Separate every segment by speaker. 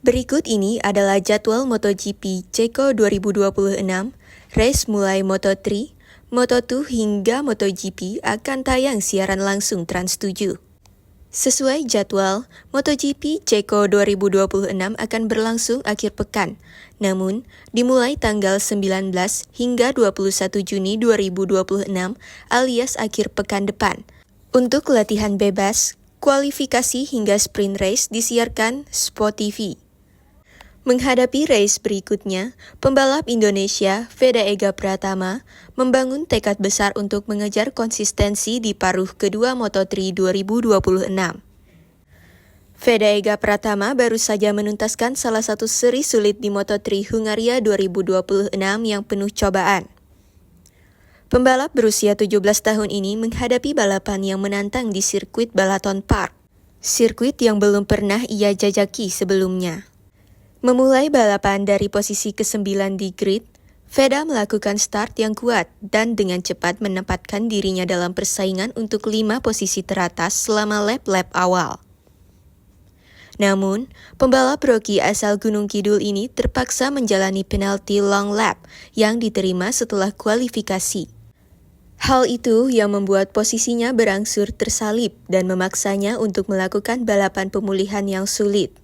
Speaker 1: Berikut ini adalah jadwal MotoGP Ceko 2026, race mulai Moto3, Moto2 hingga MotoGP akan tayang siaran langsung Trans 7. Sesuai jadwal, MotoGP Ceko 2026 akan berlangsung akhir pekan, namun dimulai tanggal 19 hingga 21 Juni 2026 alias akhir pekan depan. Untuk latihan bebas, kualifikasi hingga sprint race disiarkan Sport TV. Menghadapi race berikutnya, pembalap Indonesia Veda Ega Pratama membangun tekad besar untuk mengejar konsistensi di paruh kedua Moto3 2026. Veda Ega Pratama baru saja menuntaskan salah satu seri sulit di Moto3 Hungaria 2026 yang penuh cobaan. Pembalap berusia 17 tahun ini menghadapi balapan yang menantang di sirkuit Balaton Park, sirkuit yang belum pernah ia jajaki sebelumnya. Memulai balapan dari posisi ke-9 di grid, Veda melakukan start yang kuat dan dengan cepat menempatkan dirinya dalam persaingan untuk 5 posisi teratas selama lap-lap awal. Namun, pembalap Rocky asal Gunung Kidul ini terpaksa menjalani penalti long lap yang diterima setelah kualifikasi. Hal itu yang membuat posisinya berangsur tersalip dan memaksanya untuk melakukan balapan pemulihan yang sulit.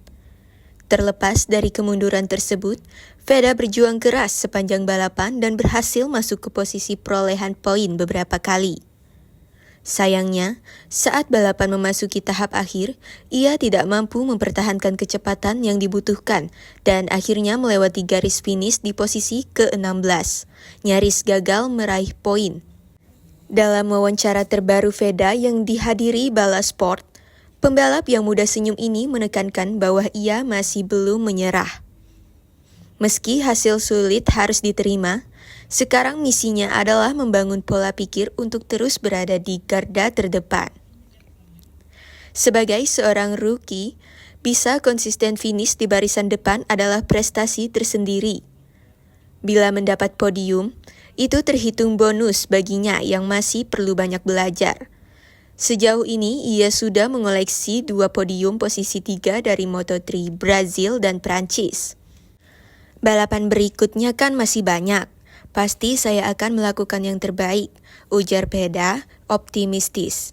Speaker 1: Terlepas dari kemunduran tersebut, Veda berjuang keras sepanjang balapan dan berhasil masuk ke posisi perolehan poin beberapa kali. Sayangnya, saat balapan memasuki tahap akhir, ia tidak mampu mempertahankan kecepatan yang dibutuhkan dan akhirnya melewati garis finish di posisi ke-16, nyaris gagal meraih poin. Dalam wawancara terbaru Veda yang dihadiri Bala Sport, pembalap yang muda senyum ini menekankan bahwa ia masih belum menyerah. Meski hasil sulit harus diterima, sekarang misinya adalah membangun pola pikir untuk terus berada di garda terdepan. Sebagai seorang rookie, bisa konsisten finish di barisan depan adalah prestasi tersendiri. Bila mendapat podium, itu terhitung bonus baginya yang masih perlu banyak belajar. Sejauh ini, ia sudah mengoleksi 2 podium posisi 3 dari Moto3 Brazil dan Prancis. Balapan berikutnya kan masih banyak. Pasti saya akan melakukan yang terbaik, ujar Veda optimistis.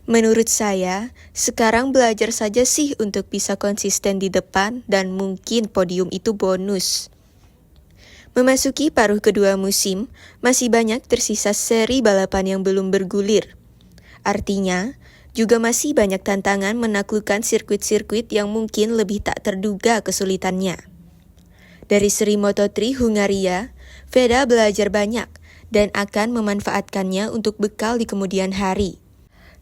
Speaker 1: Menurut saya, sekarang belajar saja sih untuk bisa konsisten di depan dan mungkin podium itu bonus. Memasuki paruh kedua musim, masih banyak tersisa seri balapan yang belum bergulir. Artinya, juga masih banyak tantangan menaklukkan sirkuit-sirkuit yang mungkin lebih tak terduga kesulitannya. Dari seri Moto3 Hungaria, Veda belajar banyak dan akan memanfaatkannya untuk bekal di kemudian hari.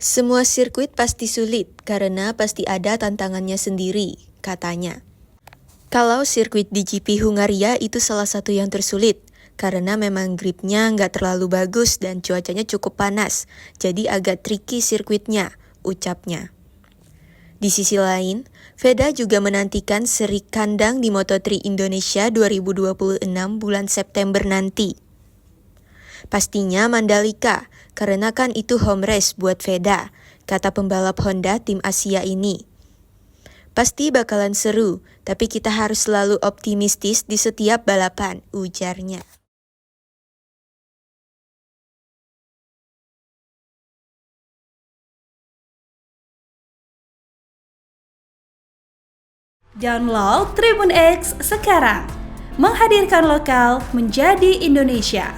Speaker 1: Semua sirkuit pasti sulit karena pasti ada tantangannya sendiri, katanya. Kalau sirkuit di GP Hungaria itu salah satu yang tersulit, karena memang gripnya nggak terlalu bagus dan cuacanya cukup panas, jadi agak tricky sirkuitnya, ucapnya. Di sisi lain, Veda juga menantikan seri kandang di Moto3 Indonesia 2026 bulan September nanti. Pastinya Mandalika, karena kan itu home race buat Veda, kata pembalap Honda tim Asia ini. Pasti bakalan seru, tapi kita harus selalu optimistis di setiap balapan, ujarnya.
Speaker 2: Download Tribun X sekarang, menghadirkan lokal menjadi Indonesia.